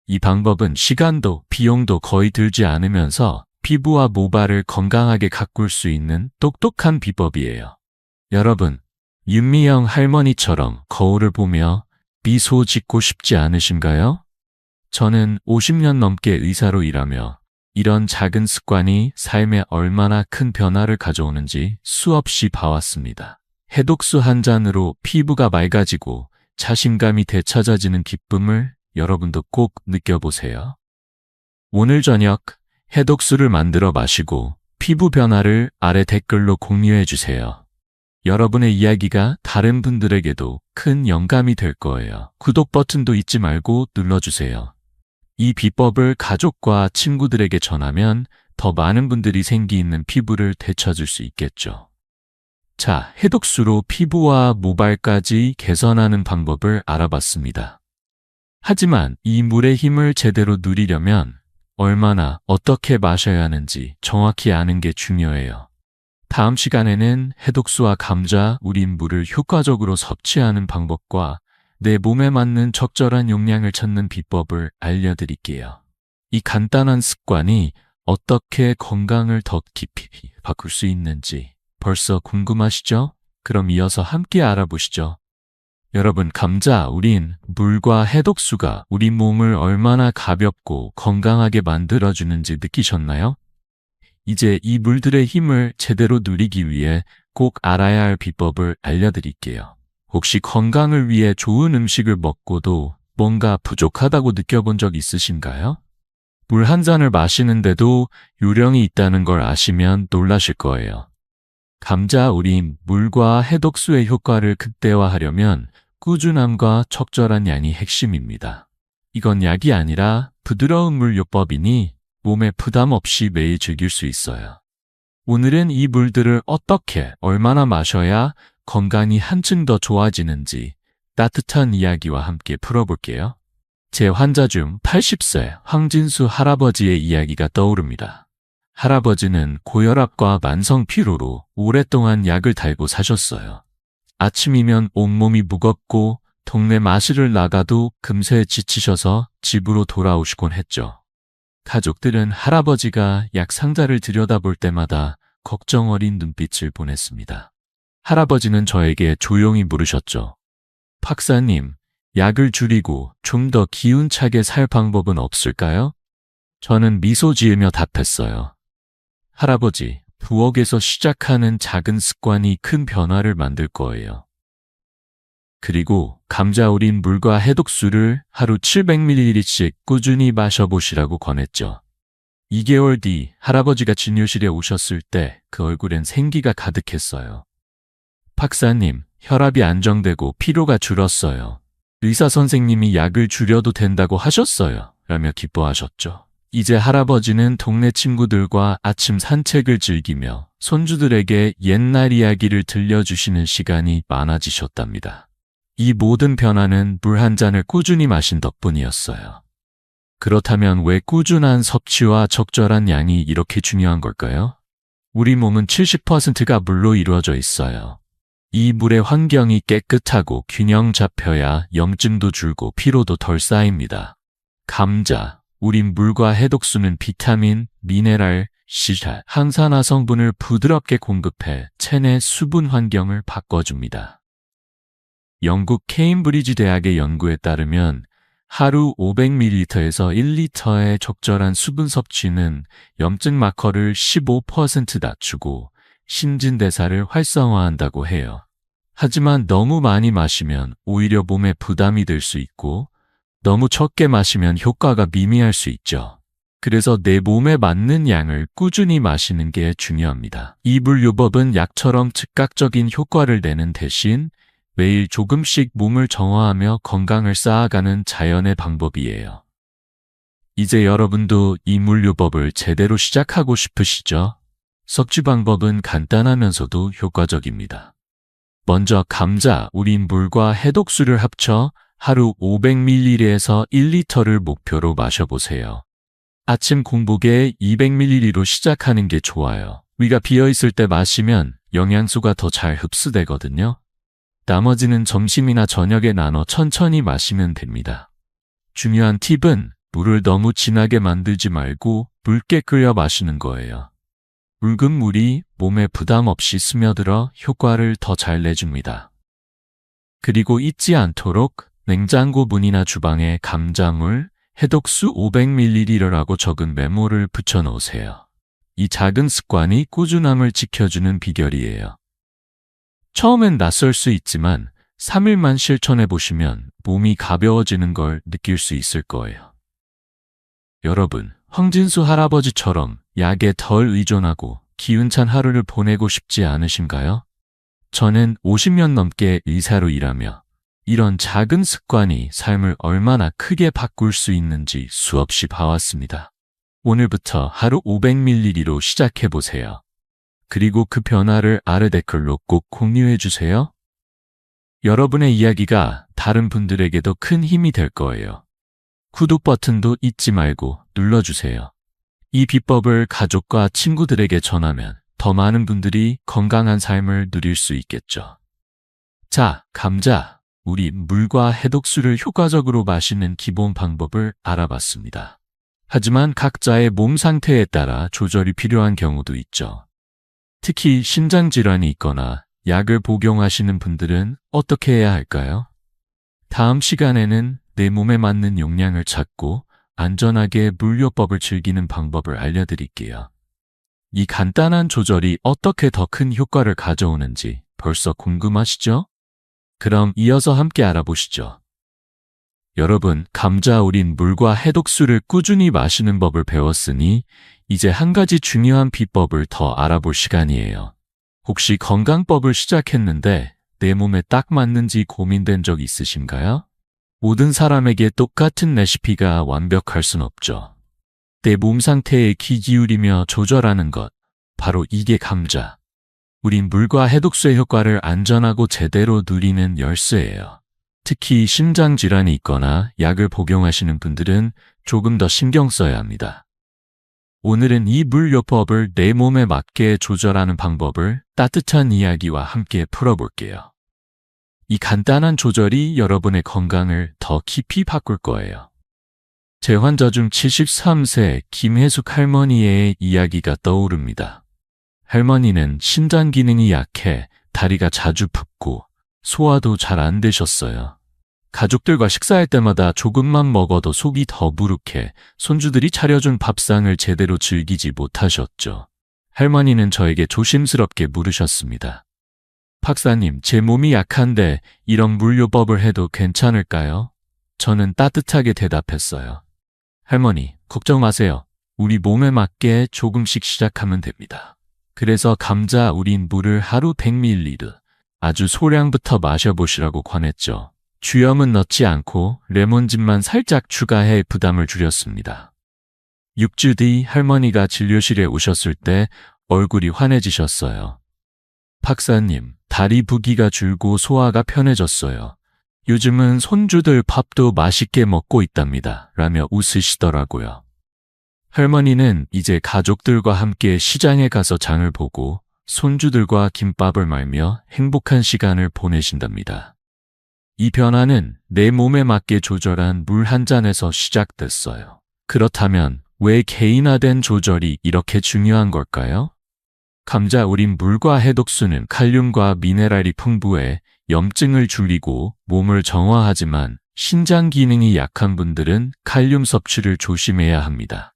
이 방법은 시간도 비용도 거의 들지 않으면서 피부와 모발을 건강하게 가꿀 수 있는 똑똑한 비법이에요. 여러분, 윤미영 할머니처럼 거울을 보며 미소 짓고 싶지 않으신가요? 저는 50년 넘게 의사로 일하며 이런 작은 습관이 삶에 얼마나 큰 변화를 가져오는지 수없이 봐왔습니다. 해독수 한 잔으로 피부가 맑아지고 자신감이 되찾아지는 기쁨을 여러분도 꼭 느껴보세요. 오늘 저녁 해독수를 만들어 마시고 피부 변화를 아래 댓글로 공유해 주세요. 여러분의 이야기가 다른 분들에게도 큰 영감이 될 거예요. 구독 버튼도 잊지 말고 눌러주세요. 이 비법을 가족과 친구들에게 전하면 더 많은 분들이 생기 있는 피부를 되찾을 수 있겠죠. 자, 해독수로 피부와 모발까지 개선하는 방법을 알아봤습니다. 하지만 이 물의 힘을 제대로 누리려면 얼마나 어떻게 마셔야 하는지 정확히 아는 게 중요해요. 다음 시간에는 해독수와 감자, 우린 물을 효과적으로 섭취하는 방법과 내 몸에 맞는 적절한 용량을 찾는 비법을 알려드릴게요. 이 간단한 습관이 어떻게 건강을 더 깊이 바꿀 수 있는지 벌써 궁금하시죠? 그럼 이어서 함께 알아보시죠. 여러분, 감자, 우린, 물과 해독수가 우리 몸을 얼마나 가볍고 건강하게 만들어주는지 느끼셨나요? 이제 이 물들의 힘을 제대로 누리기 위해 꼭 알아야 할 비법을 알려드릴게요. 혹시 건강을 위해 좋은 음식을 먹고도 뭔가 부족하다고 느껴본 적 있으신가요? 물 한 잔을 마시는데도 요령이 있다는 걸 아시면 놀라실 거예요. 감자, 우린, 물과 해독수의 효과를 극대화하려면 꾸준함과 적절한 양이 핵심입니다. 이건 약이 아니라 부드러운 물 요법이니 몸에 부담 없이 매일 즐길 수 있어요. 오늘은 이 물들을 어떻게, 얼마나 마셔야 건강이 한층 더 좋아지는지 따뜻한 이야기와 함께 풀어볼게요. 제 환자 중 80세 황진수 할아버지의 이야기가 떠오릅니다. 할아버지는 고혈압과 만성 피로로 오랫동안 약을 달고 사셨어요. 아침이면 온몸이 무겁고 동네 마실을 나가도 금세 지치셔서 집으로 돌아오시곤 했죠. 가족들은 할아버지가 약 상자를 들여다볼 때마다 걱정 어린 눈빛을 보냈습니다. 할아버지는 저에게 조용히 물으셨죠. 박사님, 약을 줄이고 좀 더 기운차게 살 방법은 없을까요? 저는 미소 지으며 답했어요. 할아버지, 부엌에서 시작하는 작은 습관이 큰 변화를 만들 거예요. 그리고 감자 우린 물과 해독수를 하루 700ml씩 꾸준히 마셔보시라고 권했죠. 2개월 뒤 할아버지가 진료실에 오셨을 때 그 얼굴엔 생기가 가득했어요. 박사님, 혈압이 안정되고 피로가 줄었어요. 의사 선생님이 약을 줄여도 된다고 하셨어요. 라며 기뻐하셨죠. 이제 할아버지는 동네 친구들과 아침 산책을 즐기며 손주들에게 옛날 이야기를 들려주시는 시간이 많아지셨답니다. 이 모든 변화는 물 한 잔을 꾸준히 마신 덕분이었어요. 그렇다면 왜 꾸준한 섭취와 적절한 양이 이렇게 중요한 걸까요? 우리 몸은 70%가 물로 이루어져 있어요. 이 물의 환경이 깨끗하고 균형 잡혀야 염증도 줄고 피로도 덜 쌓입니다. 감자, 우린 물과 해독수는 비타민, 미네랄, 시살, 항산화 성분을 부드럽게 공급해 체내 수분 환경을 바꿔줍니다. 영국 케임브리지 대학의 연구에 따르면 하루 500ml에서 1리터의 적절한 수분 섭취는 염증 마커를 15% 낮추고 신진대사를 활성화한다고 해요. 하지만 너무 많이 마시면 오히려 몸에 부담이 될 수 있고 너무 적게 마시면 효과가 미미할 수 있죠. 그래서 내 몸에 맞는 양을 꾸준히 마시는 게 중요합니다. 이 물요법은 약처럼 즉각적인 효과를 내는 대신 매일 조금씩 몸을 정화하며 건강을 쌓아가는 자연의 방법이에요. 이제 여러분도 이 물요법을 제대로 시작하고 싶으시죠? 섭취 방법은 간단하면서도 효과적입니다. 먼저 감자, 우린 물과 해독수를 합쳐 하루 500ml에서 1리터를 목표로 마셔보세요. 아침 공복에 200ml로 시작하는 게 좋아요. 위가 비어있을 때 마시면 영양소가 더 잘 흡수되거든요. 나머지는 점심이나 저녁에 나눠 천천히 마시면 됩니다. 중요한 팁은 물을 너무 진하게 만들지 말고 묽게 끓여 마시는 거예요. 묽은 물이 몸에 부담 없이 스며들어 효과를 더 잘 내줍니다. 그리고 잊지 않도록 냉장고 문이나 주방에 감자물, 해독수 500ml라고 적은 메모를 붙여 놓으세요. 이 작은 습관이 꾸준함을 지켜주는 비결이에요. 처음엔 낯설 수 있지만 3일만 실천해 보시면 몸이 가벼워지는 걸 느낄 수 있을 거예요. 여러분, 황진수 할아버지처럼 약에 덜 의존하고 기운찬 하루를 보내고 싶지 않으신가요? 저는 50년 넘게 의사로 일하며 이런 작은 습관이 삶을 얼마나 크게 바꿀 수 있는지 수없이 봐왔습니다. 오늘부터 하루 500ml로 시작해보세요. 그리고 그 변화를 아래 댓글로 꼭 공유해주세요. 여러분의 이야기가 다른 분들에게도 큰 힘이 될 거예요. 구독 버튼도 잊지 말고 눌러주세요. 이 비법을 가족과 친구들에게 전하면 더 많은 분들이 건강한 삶을 누릴 수 있겠죠. 자, 감자. 우리 물과 해독수를 효과적으로 마시는 기본 방법을 알아봤습니다. 하지만 각자의 몸 상태에 따라 조절이 필요한 경우도 있죠. 특히 신장질환이 있거나 약을 복용하시는 분들은 어떻게 해야 할까요? 다음 시간에는 내 몸에 맞는 용량을 찾고 안전하게 물요법을 즐기는 방법을 알려드릴게요. 이 간단한 조절이 어떻게 더 큰 효과를 가져오는지 벌써 궁금하시죠? 그럼 이어서 함께 알아보시죠. 여러분, 감자 우린 물과 해독수를 꾸준히 마시는 법을 배웠으니 이제 한 가지 중요한 비법을 더 알아볼 시간이에요. 혹시 건강법을 시작했는데 내 몸에 딱 맞는지 고민된 적 있으신가요? 모든 사람에게 똑같은 레시피가 완벽할 순 없죠. 내 몸 상태에 귀 기울이며 조절하는 것, 바로 이게 감자. 우린 물과 해독수의 효과를 안전하고 제대로 누리는 열쇠예요. 특히 심장질환이 있거나 약을 복용하시는 분들은 조금 더 신경 써야 합니다. 오늘은 이 물요법을 내 몸에 맞게 조절하는 방법을 따뜻한 이야기와 함께 풀어볼게요. 이 간단한 조절이 여러분의 건강을 더 깊이 바꿀 거예요. 제 환자 중 73세 김혜숙 할머니의 이야기가 떠오릅니다. 할머니는 신장 기능이 약해 다리가 자주 붓고 소화도 잘 안 되셨어요. 가족들과 식사할 때마다 조금만 먹어도 속이 더부룩해 손주들이 차려준 밥상을 제대로 즐기지 못하셨죠. 할머니는 저에게 조심스럽게 물으셨습니다. 박사님, 제 몸이 약한데 이런 물요법을 해도 괜찮을까요? 저는 따뜻하게 대답했어요. 할머니, 걱정 마세요. 우리 몸에 맞게 조금씩 시작하면 됩니다. 그래서 감자 우린 물을 하루 100ml, 아주 소량부터 마셔보시라고 권했죠. 주염은 넣지 않고 레몬즙만 살짝 추가해 부담을 줄였습니다. 6주 뒤 할머니가 진료실에 오셨을 때 얼굴이 환해지셨어요. 박사님, 다리 부기가 줄고 소화가 편해졌어요. 요즘은 손주들 밥도 맛있게 먹고 있답니다. 라며 웃으시더라고요. 할머니는 이제 가족들과 함께 시장에 가서 장을 보고 손주들과 김밥을 말며 행복한 시간을 보내신답니다. 이 변화는 내 몸에 맞게 조절한 물 한 잔에서 시작됐어요. 그렇다면 왜 개인화된 조절이 이렇게 중요한 걸까요? 감자 우린 물과 해독수는 칼륨과 미네랄이 풍부해 염증을 줄이고 몸을 정화하지만 신장 기능이 약한 분들은 칼륨 섭취를 조심해야 합니다.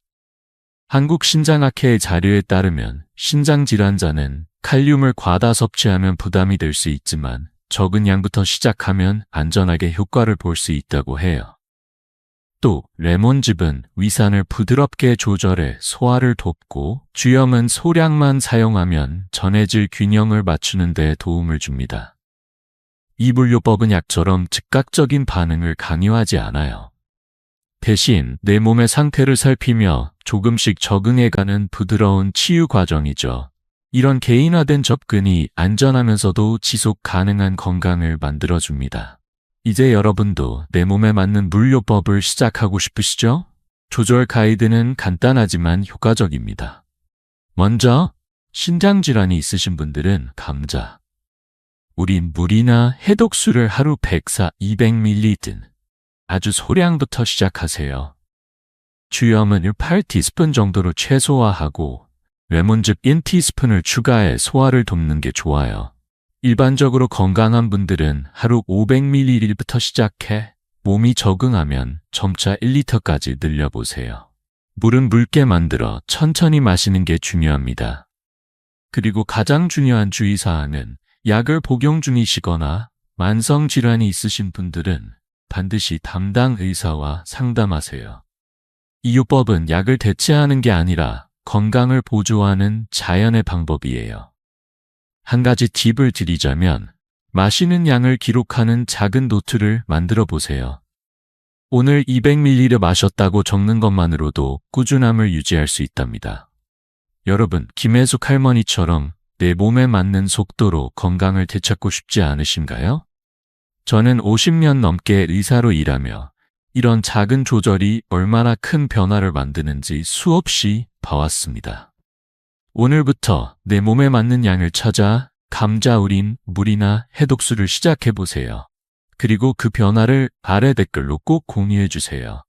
한국신장학회의 자료에 따르면 신장질환자는 칼륨을 과다 섭취하면 부담이 될 수 있지만 적은 양부터 시작하면 안전하게 효과를 볼 수 있다고 해요. 또 레몬즙은 위산을 부드럽게 조절해 소화를 돕고 주염은 소량만 사용하면 전해질 균형을 맞추는 데 도움을 줍니다. 이 물요법은 약처럼 즉각적인 반응을 강요하지 않아요. 대신 내 몸의 상태를 살피며 조금씩 적응해가는 부드러운 치유 과정이죠. 이런 개인화된 접근이 안전하면서도 지속 가능한 건강을 만들어줍니다. 이제 여러분도 내 몸에 맞는 물요법을 시작하고 싶으시죠? 조절 가이드는 간단하지만 효과적입니다. 먼저 신장질환이 있으신 분들은 감자. 우린 물이나 해독수를 하루 100사 200ml 등 아주 소량부터 시작하세요. 주염은 8티스푼 정도로 최소화하고 레몬즙 1티스푼을 추가해 소화를 돕는 게 좋아요. 일반적으로 건강한 분들은 하루 500ml부터 시작해 몸이 적응하면 점차 1리터까지 늘려보세요. 물은 묽게 만들어 천천히 마시는 게 중요합니다. 그리고 가장 중요한 주의사항은 약을 복용 중이시거나 만성질환이 있으신 분들은 반드시 담당 의사와 상담하세요. 이 요법은 약을 대체하는 게 아니라 건강을 보조하는 자연의 방법이에요. 한 가지 팁을 드리자면 마시는 양을 기록하는 작은 노트를 만들어 보세요. 오늘 200ml 마셨다고 적는 것만으로도 꾸준함을 유지할 수 있답니다. 여러분, 김혜숙 할머니처럼 내 몸에 맞는 속도로 건강을 되찾고 싶지 않으신가요? 저는 50년 넘게 의사로 일하며 이런 작은 조절이 얼마나 큰 변화를 만드는지 수없이 봐왔습니다. 오늘부터 내 몸에 맞는 양을 찾아 감자 우린 물이나 해독수를 시작해 보세요. 그리고 그 변화를 아래 댓글로 꼭 공유해 주세요.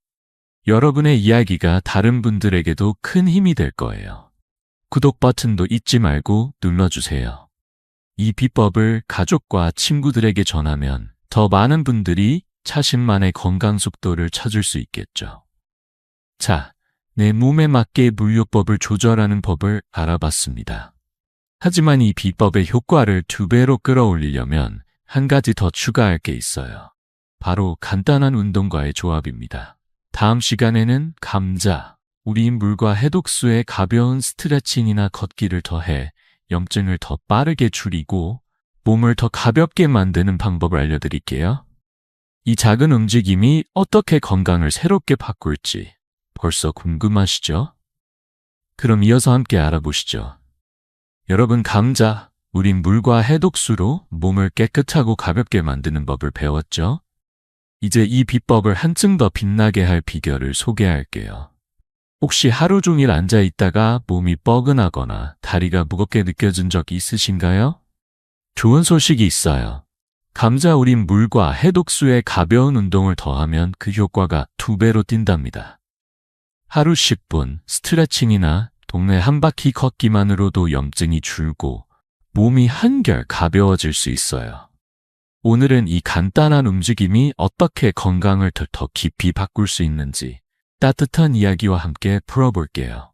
여러분의 이야기가 다른 분들에게도 큰 힘이 될 거예요. 구독 버튼도 잊지 말고 눌러주세요. 이 비법을 가족과 친구들에게 전하면 더 많은 분들이 자신만의 건강 속도를 찾을 수 있겠죠. 자, 내 몸에 맞게 물요법을 조절하는 법을 알아봤습니다. 하지만 이 비법의 효과를 2배로 끌어올리려면 한 가지 더 추가할 게 있어요. 바로 간단한 운동과의 조합입니다. 다음 시간에는 감자, 우린 물과 해독수에 가벼운 스트레칭이나 걷기를 더해 염증을 더 빠르게 줄이고 몸을 더 가볍게 만드는 방법을 알려드릴게요. 이 작은 움직임이 어떻게 건강을 새롭게 바꿀지 벌써 궁금하시죠? 그럼 이어서 함께 알아보시죠. 여러분, 감자, 우린 물과 해독수로 몸을 깨끗하고 가볍게 만드는 법을 배웠죠? 이제 이 비법을 한층 더 빛나게 할 비결을 소개할게요. 혹시 하루 종일 앉아 있다가 몸이 뻐근하거나 다리가 무겁게 느껴진 적 있으신가요? 좋은 소식이 있어요. 감자 우린 물과 해독수에 가벼운 운동을 더하면 그 효과가 2배로 뛴답니다. 하루 10분 스트레칭이나 동네 한 바퀴 걷기만으로도 염증이 줄고 몸이 한결 가벼워질 수 있어요. 오늘은 이 간단한 움직임이 어떻게 건강을 더 깊이 바꿀 수 있는지 따뜻한 이야기와 함께 풀어볼게요.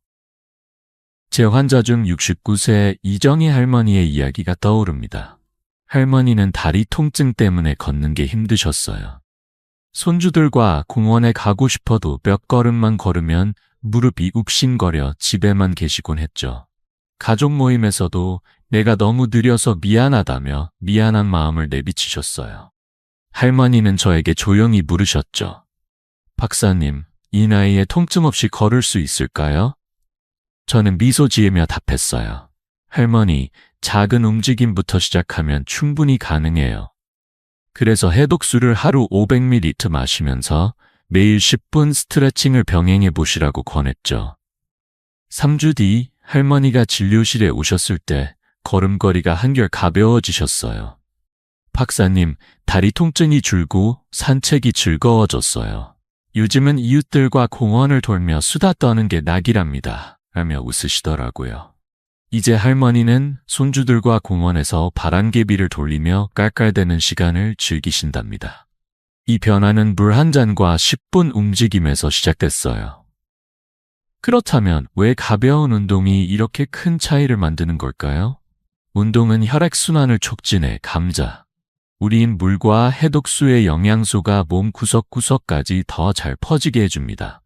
제 환자 중 69세 이정희 할머니의 이야기가 떠오릅니다. 할머니는 다리 통증 때문에 걷는 게 힘드셨어요. 손주들과 공원에 가고 싶어도 몇 걸음만 걸으면 무릎이 욱신거려 집에만 계시곤 했죠. 가족 모임에서도 내가 너무 느려서 미안하다며 미안한 마음을 내비치셨어요. 할머니는 저에게 조용히 물으셨죠. 박사님, 이 나이에 통증 없이 걸을 수 있을까요? 저는 미소 지으며 답했어요. 할머니, 작은 움직임부터 시작하면 충분히 가능해요. 그래서 해독수를 하루 500ml 마시면서 매일 10분 스트레칭을 병행해 보시라고 권했죠. 3주 뒤 할머니가 진료실에 오셨을 때 걸음걸이가 한결 가벼워지셨어요. 박사님, 다리 통증이 줄고 산책이 즐거워졌어요. 요즘은 이웃들과 공원을 돌며 수다 떠는 게 낙이랍니다. 라며 웃으시더라고요. 이제 할머니는 손주들과 공원에서 바람개비를 돌리며 깔깔대는 시간을 즐기신답니다. 이 변화는 물 한 잔과 10분 움직임에서 시작됐어요. 그렇다면 왜 가벼운 운동이 이렇게 큰 차이를 만드는 걸까요? 운동은 혈액순환을 촉진해 감자, 우린 물과 해독수의 영양소가 몸 구석구석까지 더 잘 퍼지게 해줍니다.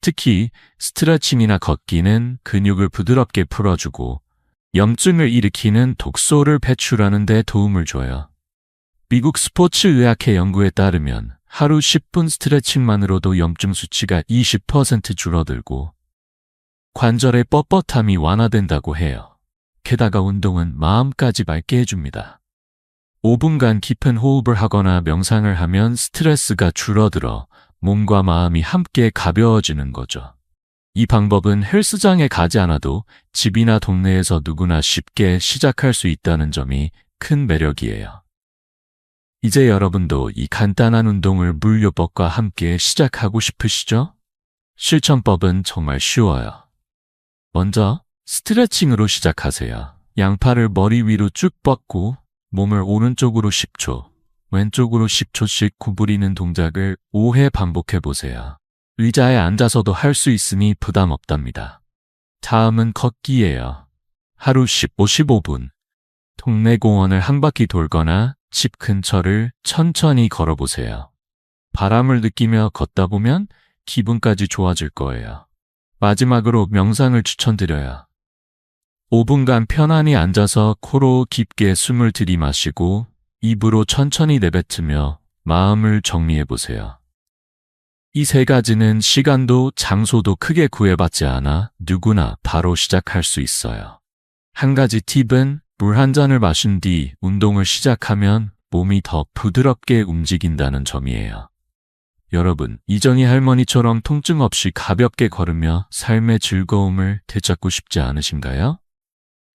특히 스트레칭이나 걷기는 근육을 부드럽게 풀어주고 염증을 일으키는 독소를 배출하는 데 도움을 줘요. 미국 스포츠의학회 연구에 따르면 하루 10분 스트레칭만으로도 염증 수치가 20% 줄어들고 관절의 뻣뻣함이 완화된다고 해요. 게다가 운동은 마음까지 맑게 해줍니다. 5분간 깊은 호흡을 하거나 명상을 하면 스트레스가 줄어들어 몸과 마음이 함께 가벼워지는 거죠. 이 방법은 헬스장에 가지 않아도 집이나 동네에서 누구나 쉽게 시작할 수 있다는 점이 큰 매력이에요. 이제 여러분도 이 간단한 운동을 물요법과 함께 시작하고 싶으시죠? 실천법은 정말 쉬워요. 먼저 스트레칭으로 시작하세요. 양팔을 머리 위로 쭉 뻗고 몸을 오른쪽으로 10초, 왼쪽으로 10초씩 구부리는 동작을 5회 반복해 보세요. 의자에 앉아서도 할 수 있으니 부담 없답니다. 다음은 걷기예요. 하루 15분. 동네 공원을 한 바퀴 돌거나 집 근처를 천천히 걸어보세요. 바람을 느끼며 걷다 보면 기분까지 좋아질 거예요. 마지막으로 명상을 추천드려요. 5분간 편안히 앉아서 코로 깊게 숨을 들이마시고 입으로 천천히 내뱉으며 마음을 정리해 보세요. 이 3가지는 시간도 장소도 크게 구애받지 않아 누구나 바로 시작할 수 있어요. 한 가지 팁은 물 한 잔을 마신 뒤 운동을 시작하면 몸이 더 부드럽게 움직인다는 점이에요. 여러분, 이정희 할머니처럼 통증 없이 가볍게 걸으며 삶의 즐거움을 되찾고 싶지 않으신가요?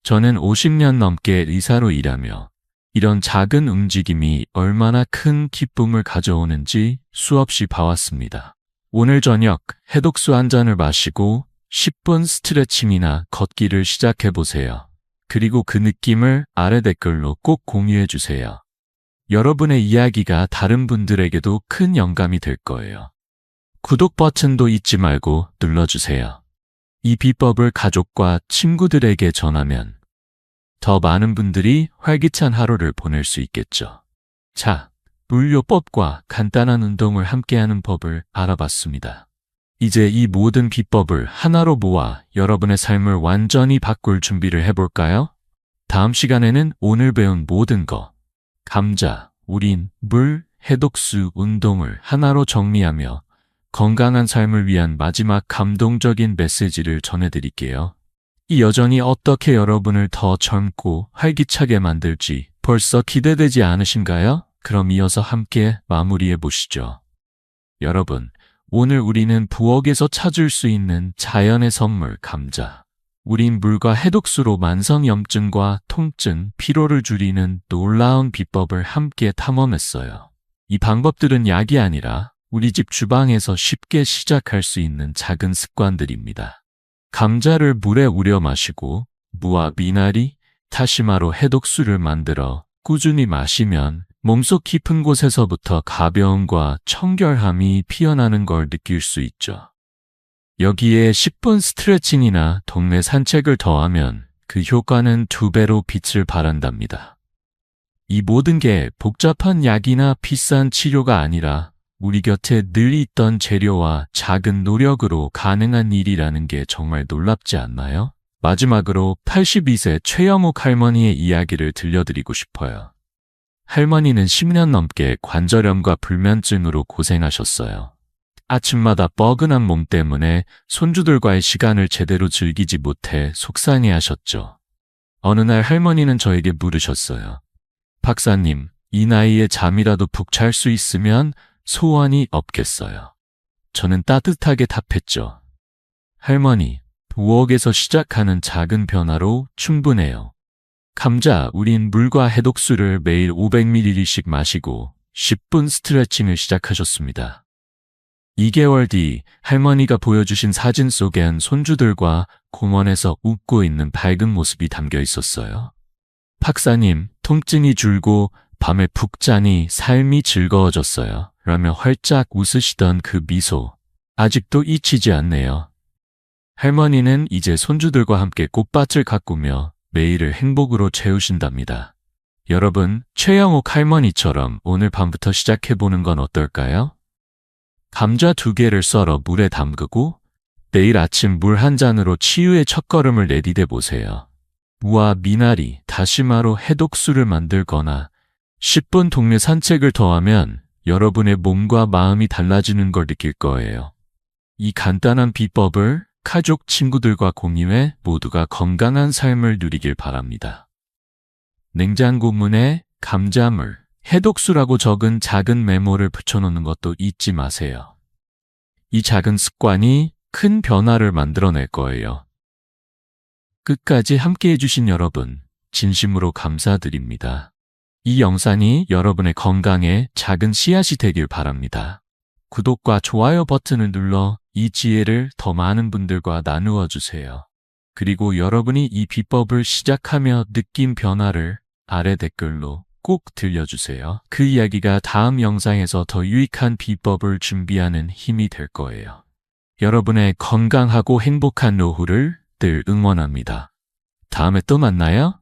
저는 50년 넘게 의사로 일하며 이런 작은 움직임이 얼마나 큰 기쁨을 가져오는지 수없이 봐왔습니다. 오늘 저녁 해독수 한 잔을 마시고 10분 스트레칭이나 걷기를 시작해보세요. 그리고 그 느낌을 아래 댓글로 꼭 공유해주세요. 여러분의 이야기가 다른 분들에게도 큰 영감이 될 거예요. 구독 버튼도 잊지 말고 눌러주세요. 이 비법을 가족과 친구들에게 전하면 더 많은 분들이 활기찬 하루를 보낼 수 있겠죠. 자, 물요법과 간단한 운동을 함께하는 법을 알아봤습니다. 이제 이 모든 비법을 하나로 모아 여러분의 삶을 완전히 바꿀 준비를 해볼까요? 다음 시간에는 오늘 배운 모든 것, 감자, 우린, 물, 해독수, 운동을 하나로 정리하며 건강한 삶을 위한 마지막 감동적인 메시지를 전해드릴게요. 이 여정이 어떻게 여러분을 더 젊고 활기차게 만들지 벌써 기대되지 않으신가요? 그럼 이어서 함께 마무리해 보시죠. 여러분, 오늘 우리는 부엌에서 찾을 수 있는 자연의 선물 감자, 우린 물과 해독수로 만성염증과 통증, 피로를 줄이는 놀라운 비법을 함께 탐험했어요. 이 방법들은 약이 아니라 우리 집 주방에서 쉽게 시작할 수 있는 작은 습관들입니다. 감자를 물에 우려 마시고 무와 미나리, 다시마로 해독수를 만들어 꾸준히 마시면 몸속 깊은 곳에서부터 가벼움과 청결함이 피어나는 걸 느낄 수 있죠. 여기에 10분 스트레칭이나 동네 산책을 더하면 그 효과는 2배로 빛을 발한답니다. 이 모든 게 복잡한 약이나 비싼 치료가 아니라 우리 곁에 늘 있던 재료와 작은 노력으로 가능한 일이라는 게 정말 놀랍지 않나요? 마지막으로 82세 최영욱 할머니의 이야기를 들려드리고 싶어요. 할머니는 10년 넘게 관절염과 불면증으로 고생하셨어요. 아침마다 뻐근한 몸 때문에 손주들과의 시간을 제대로 즐기지 못해 속상해하셨죠. 어느 날 할머니는 저에게 물으셨어요. 박사님, 이 나이에 잠이라도 푹 잘 수 있으면 소원이 없겠어요. 저는 따뜻하게 답했죠. 할머니, 부엌에서 시작하는 작은 변화로 충분해요. 감자, 우린 물과 해독수를 매일 500ml씩 마시고 10분 스트레칭을 시작하셨습니다. 2개월 뒤 할머니가 보여주신 사진 속엔 손주들과 공원에서 웃고 있는 밝은 모습이 담겨 있었어요. 박사님, 통증이 줄고 밤에 푹 자니 삶이 즐거워졌어요. 라며 활짝 웃으시던 그 미소, 아직도 잊히지 않네요. 할머니는 이제 손주들과 함께 꽃밭을 가꾸며 매일을 행복으로 채우신답니다. 여러분, 최영욱 할머니처럼 오늘 밤부터 시작해보는 건 어떨까요? 감자 2개를 썰어 물에 담그고 내일 아침 물 한 잔으로 치유의 첫걸음을 내디뎌 보세요. 무와 미나리, 다시마로 해독수를 만들거나 10분 동네 산책을 더하면 여러분의 몸과 마음이 달라지는 걸 느낄 거예요. 이 간단한 비법을 가족, 친구들과 공유해 모두가 건강한 삶을 누리길 바랍니다. 냉장고 문에 감자물, 해독수라고 적은 작은 메모를 붙여놓는 것도 잊지 마세요. 이 작은 습관이 큰 변화를 만들어낼 거예요. 끝까지 함께 해주신 여러분, 진심으로 감사드립니다. 이 영상이 여러분의 건강에 작은 씨앗이 되길 바랍니다. 구독과 좋아요 버튼을 눌러 이 지혜를 더 많은 분들과 나누어 주세요. 그리고 여러분이 이 비법을 시작하며 느낀 변화를 아래 댓글로 꼭 들려주세요. 그 이야기가 다음 영상에서 더 유익한 비법을 준비하는 힘이 될 거예요. 여러분의 건강하고 행복한 노후를 늘 응원합니다. 다음에 또 만나요.